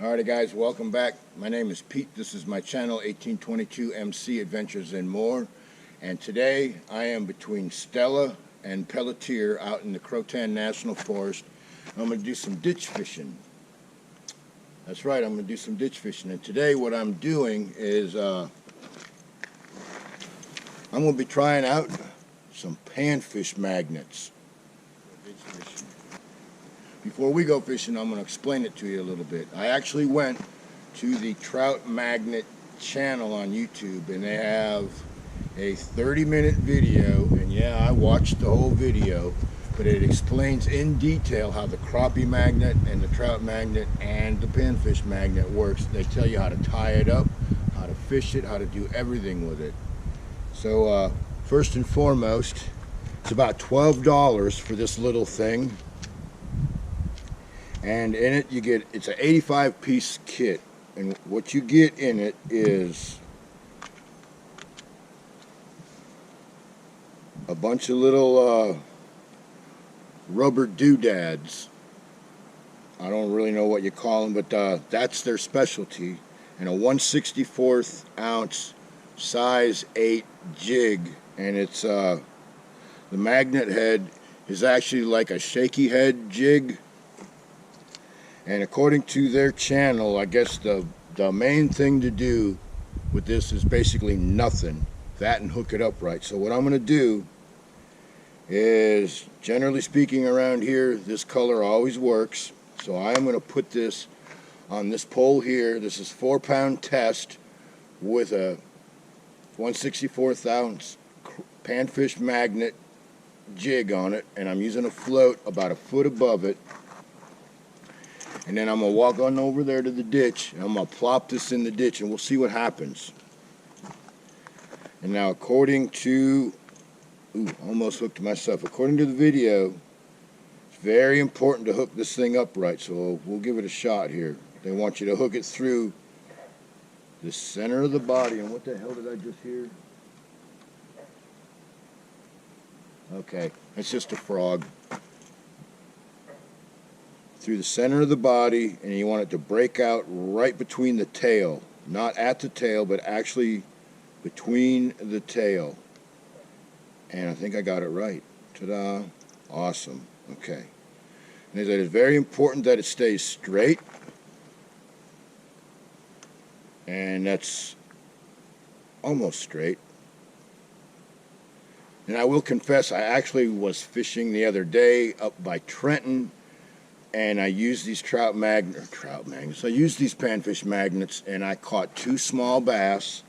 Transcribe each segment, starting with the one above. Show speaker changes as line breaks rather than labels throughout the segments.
Alrighty guys, welcome back. My name is Pete. This is my channel, 1822 MC Adventures and More. And today I am between Stella and Pelletier out in the Croatan National Forest. I'm going to do some ditch fishing. That's right, I'm going to do some ditch fishing. And today what I'm doing is I'm going to be trying out some panfish magnets. Before we go fishing, I'm going to explain it to you a little bit. I actually went to the Trout Magnet channel on YouTube, and they have a 30-minute video, and yeah, I watched the whole video, but it explains in detail how the crappie magnet and the trout magnet and the panfish magnet works. They tell you how to tie it up, how to fish it, how to do everything with it. So first and foremost, it's about $12 for this little thing. And in it you get, it's an 85-piece kit, and what you get in it is a bunch of little rubber doodads. I don't really know what you call them, but that's their specialty. And a 1/64 ounce size 8 jig, and it's the magnet head is actually like a shaky head jig. And according to their channel, I guess the main thing to do with this is basically nothing. That and hook it up right. So what I'm going to do is, generally speaking around here, this color always works. So I am going to put this on this pole here. This is 4-pound test with a 1/64 ounce panfish magnet jig on it. And I'm using a float about a foot above it. And then I'm going to walk on over there to the ditch, and I'm going to plop this in the ditch, and we'll see what happens. And now according to, almost hooked myself. According to the video, it's very important to hook this thing up right, so we'll give it a shot here. They want you to hook it through the center of the body. And what the hell did I just hear? Okay, it's just a frog. Through the center of the body, and you want it to break out right between the tail. Not at the tail, but actually between the tail. And I think I got it right. Ta-da. Awesome. Okay. And it is very important that it stays straight. And that's almost straight. And I will confess, I actually was fishing the other day up by Trenton, and I used these trout magnets. I used these panfish magnets, and I caught 2 small bass,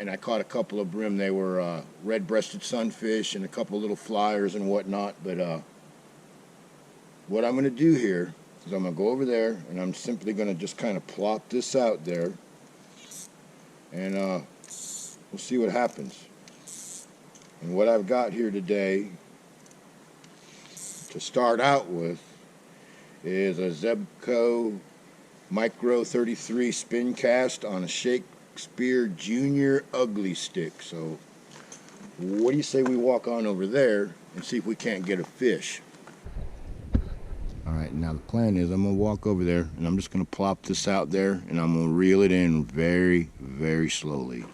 and I caught a couple of brim. They were red-breasted sunfish and a couple of little flyers and whatnot. But what I'm going to do here is I'm going to go over there, and I'm simply going to just kind of plop this out there, and we'll see what happens. And what I've got here today to start out with is a Zebco Micro 33 spin cast on a Shakespeare Junior ugly stick. So what do you say we walk on over there and see if we can't get a fish? Alright, now the plan is I'm going to walk over there, and I'm just going to plop this out there, and I'm going to reel it in very, very slowly.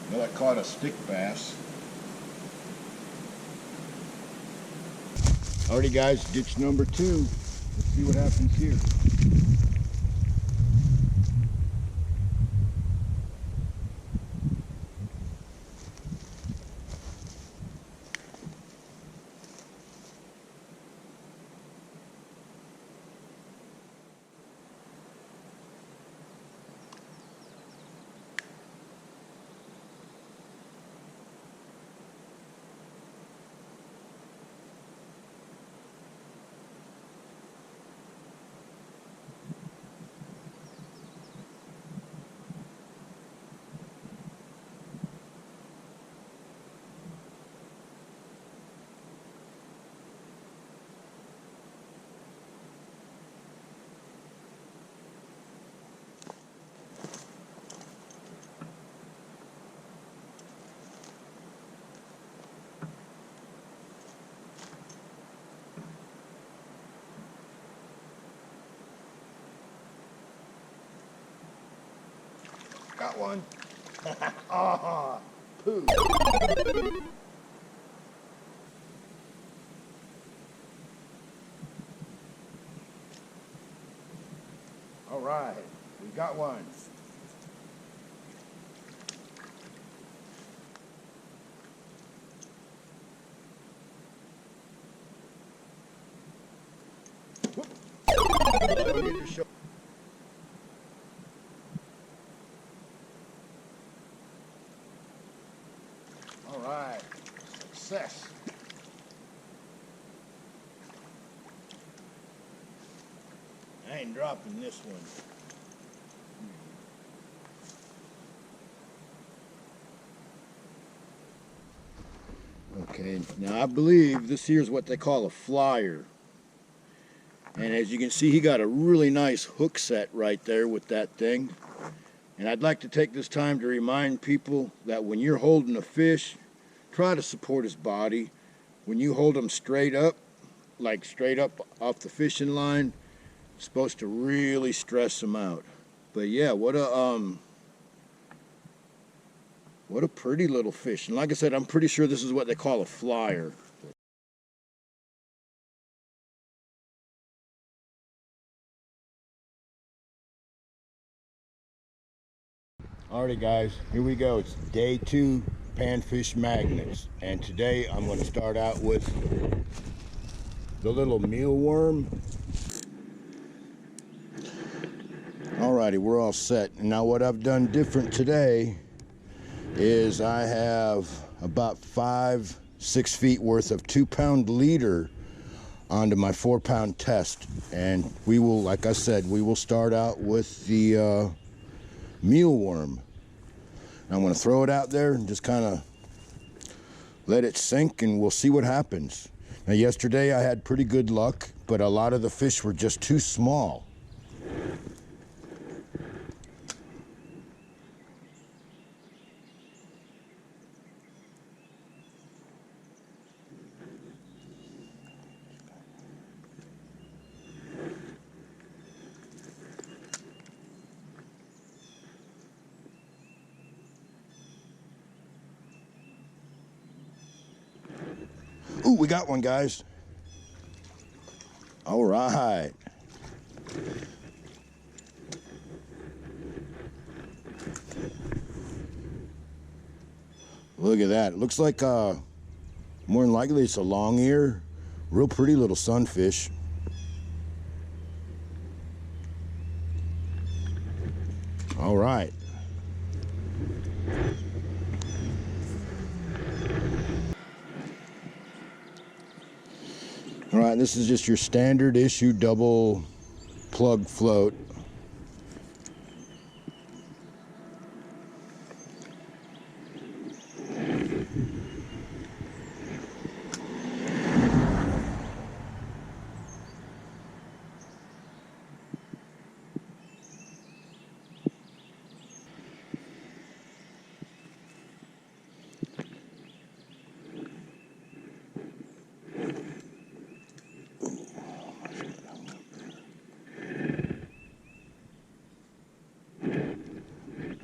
Well, I caught a stick bass. Alrighty guys, ditch number 2. Let's see what happens here. Got one. Ah, poo. All right, we got one. All right, success. I ain't dropping this one. Okay, now I believe this here is what they call a flyer. And as you can see, he got a really nice hook set right there with that thing. And I'd like to take this time to remind people that when you're holding a fish, try to support his body. When you hold him straight up, like straight up off the fishing line, it's supposed to really stress him out. But yeah, what a pretty little fish. And like I said, I'm pretty sure this is what they call a flyer. Alrighty guys, here we go. It's day 2 panfish magnets. And today I'm going to start out with the little mealworm. Alrighty, we're all set. And now what I've done different today is I have about 5-6 feet worth of 2-pound leader onto my 4-pound test. And we will, like I said, we will start out with the mealworm. I'm going to throw it out there and just kind of let it sink, and we'll see what happens. Now yesterday I had pretty good luck, but a lot of the fish were just too small. Ooh, we got one, guys. All right. Look at that. It looks like, more than likely, it's a long ear. Real pretty little sunfish. All right. All right, this is just your standard issue double plug float.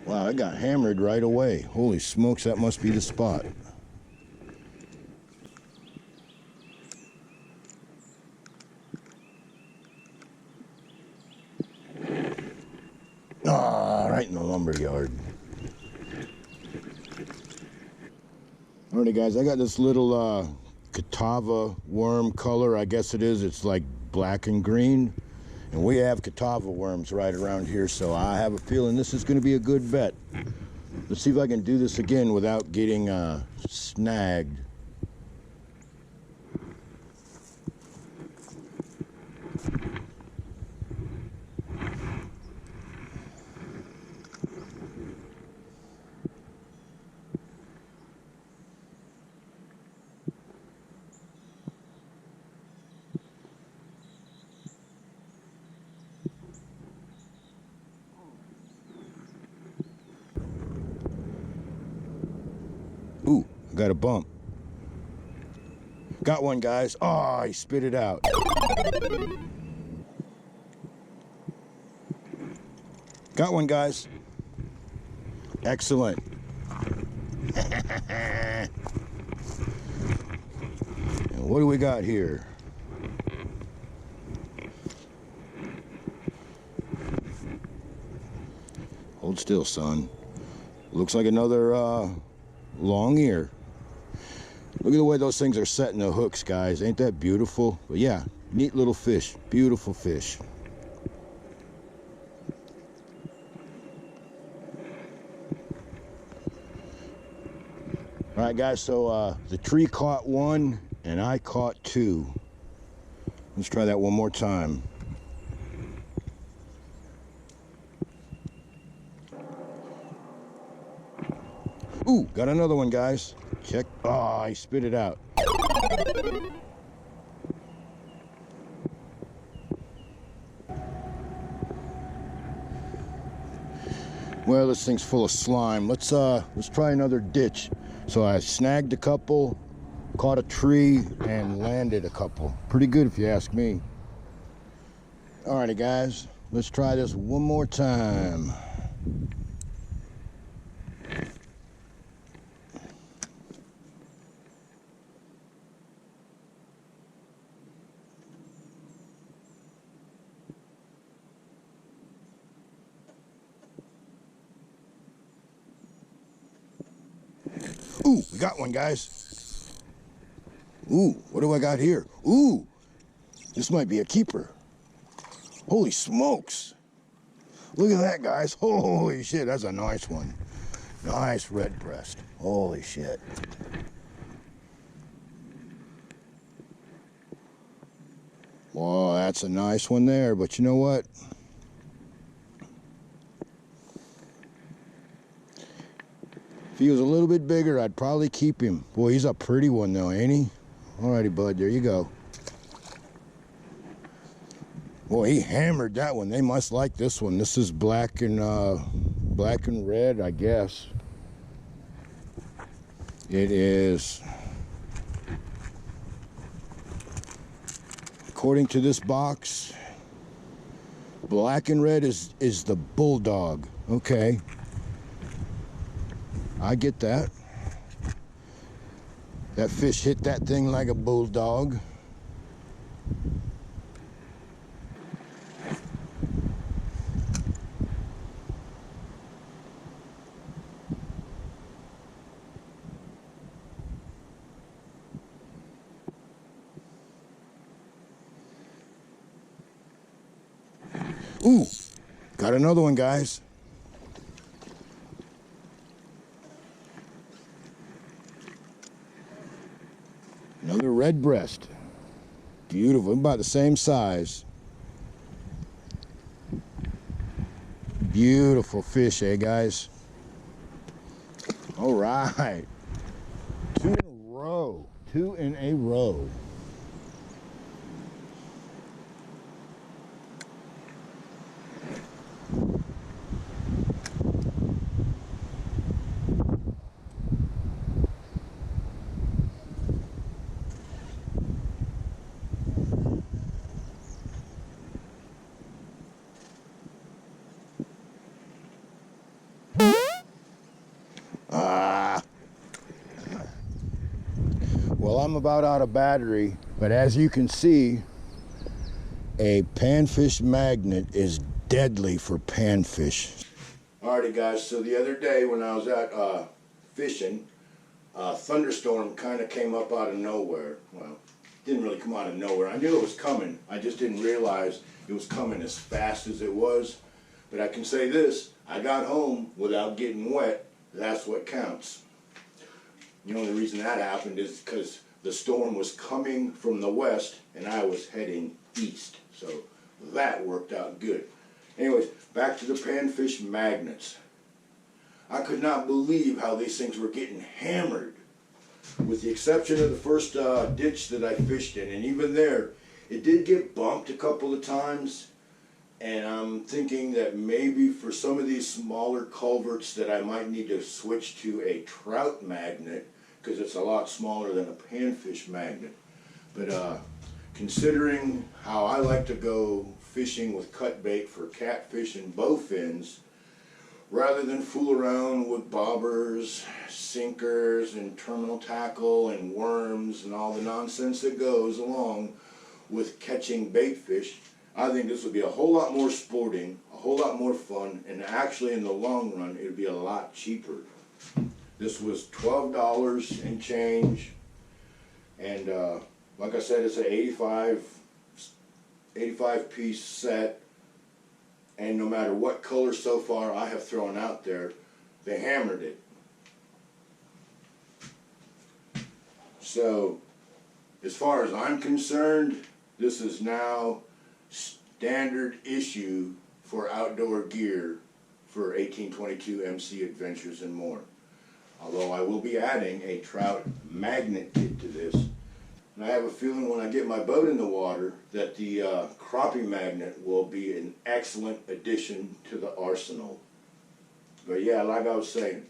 Wow, I got hammered right away. Holy smokes, that must be the spot. Ah, right in the lumberyard. Alrighty guys, I got this little catawba worm color, I guess it is. It's like black and green. And we have catawba worms right around here, so I have a feeling this is going to be a good bet. Let's see if I can do this again without getting snagged. Ooh, I got a bump. Got one, guys. Oh, he spit it out. Got one, guys. Excellent. And what do we got here? Hold still, son. Looks like another long ear. Look at the way those things are setting the hooks, guys. Ain't that beautiful? But yeah, neat little fish. Beautiful fish. All right, guys, so the tree caught one and I caught two. Let's try that one more time. Ooh, got another one, guys. Check. Oh, I spit it out. Well, this thing's full of slime. Let's try another ditch. So I snagged a couple, caught a tree, and landed a couple. Pretty good if you ask me. Alrighty, guys, let's try this one more time. Ooh, we got one, guys. Ooh, what do I got here? Ooh, this might be a keeper. Holy smokes. Look at that, guys. Holy shit, that's a nice one. Nice redbreast. Holy shit. Well, that's a nice one there, but you know what? If he was a little bit bigger, I'd probably keep him. Boy, he's a pretty one though, ain't he? Alrighty, bud, there you go. Boy, he hammered that one. They must like this one. This is black and red, I guess. It is, according to this box, black and red is the bulldog. Okay. I get that. That fish hit that thing like a bulldog. Ooh, got another one, guys. Another redbreast. Beautiful, about the same size. Beautiful fish, eh, guys? All right. Two in a row. Two in a row. Well, I'm about out of battery, but as you can see, a panfish magnet is deadly for panfish. Alrighty, guys, so the other day when I was out fishing, a thunderstorm kind of came up out of nowhere. Well, didn't really come out of nowhere. I knew it was coming. I just didn't realize it was coming as fast as it was. But I can say this, I got home without getting wet. That's what counts. The only reason that happened is because the storm was coming from the west and I was heading east. So that worked out good. Anyways, back to the panfish magnets. I could not believe how these things were getting hammered. With the exception of the first ditch that I fished in, and even there, it did get bumped a couple of times. And I'm thinking that maybe for some of these smaller culverts that I might need to switch to a trout magnet, because it's a lot smaller than a panfish magnet. But considering how I like to go fishing with cut bait for catfish and bowfins, rather than fool around with bobbers, sinkers, and terminal tackle and worms and all the nonsense that goes along with catching bait fish, I think this would be a whole lot more sporting, a whole lot more fun, and actually in the long run it would be a lot cheaper. This was $12 and change, and like I said, it's an 85 piece set, and no matter what color so far I have thrown out there, they hammered it. So as far as I'm concerned, this is now standard issue for outdoor gear for 1822 MC Adventures and more. Although I will be adding a trout magnet kit to this. And I have a feeling when I get my boat in the water that the crappie magnet will be an excellent addition to the arsenal. But yeah, like I was saying,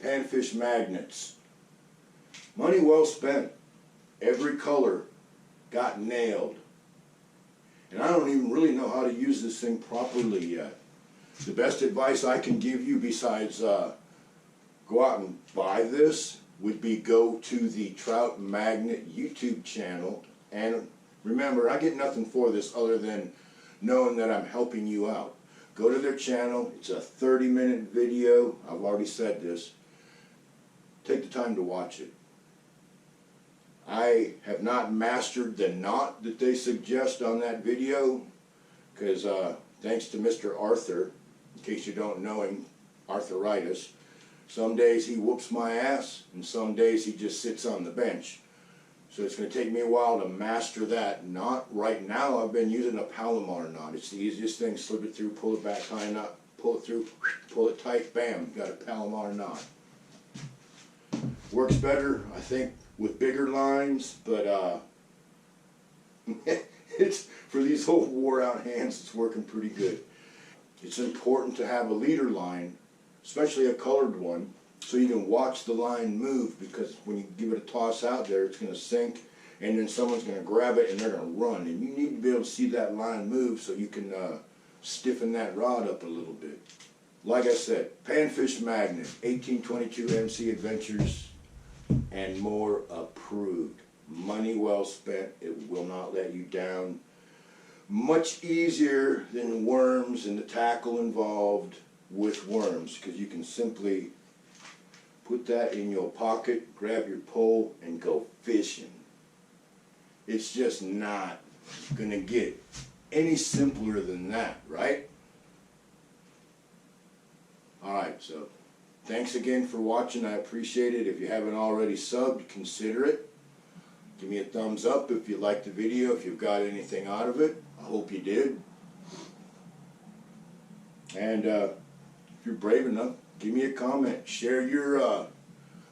panfish magnets. Money well spent. Every color got nailed. And I don't even really know how to use this thing properly yet. The best advice I can give you besides go out and buy this would be go to the Trout Magnet YouTube channel. And remember, I get nothing for this other than knowing that I'm helping you out. Go to their channel. It's a 30-minute video. I've already said this. Take the time to watch it. I have not mastered the knot that they suggest on that video because thanks to Mr. Arthur, in case you don't know him, arthritis, some days he whoops my ass and some days he just sits on the bench. So it's going to take me a while to master that knot. Right now I've been using a Palomar knot. It's the easiest thing. Slip it through, pull it back, tie a knot, pull it through, pull it tight, bam, got a Palomar knot. Works better, I think, with bigger lines, but it's for these old wore out hands, it's working pretty good. It's important to have a leader line, especially a colored one, so you can watch the line move, because when you give it a toss out there, it's going to sink, and then someone's going to grab it and they're going to run, and you need to be able to see that line move so you can stiffen that rod up a little bit. Like I said, panfish magnet, 1822 MC Adventures and more approved. Money well spent. It will not let you down. Much easier than worms and the tackle involved with worms, because you can simply put that in your pocket, grab your pole, and go fishing. It's just not going to get any simpler than that, right? Alright, so thanks again for watching. I appreciate it. If you haven't already subbed, consider it. Give me a thumbs up if you liked the video, if you've got anything out of it. I hope you did. And if you're brave enough, give me a comment. Share your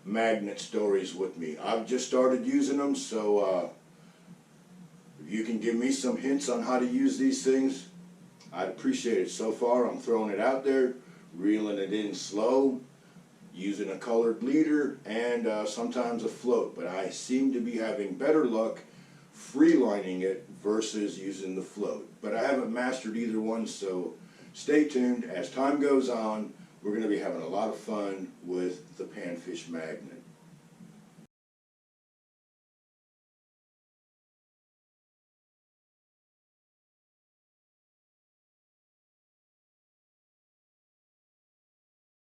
magnet stories with me. I've just started using them, so if you can give me some hints on how to use these things, I'd appreciate it. So far, I'm throwing it out there, reeling it in slow, using a colored leader, and sometimes a float. But I seem to be having better luck freelining it versus using the float. But I haven't mastered either one, so stay tuned. As time goes on, we're going to be having a lot of fun with the panfish magnet.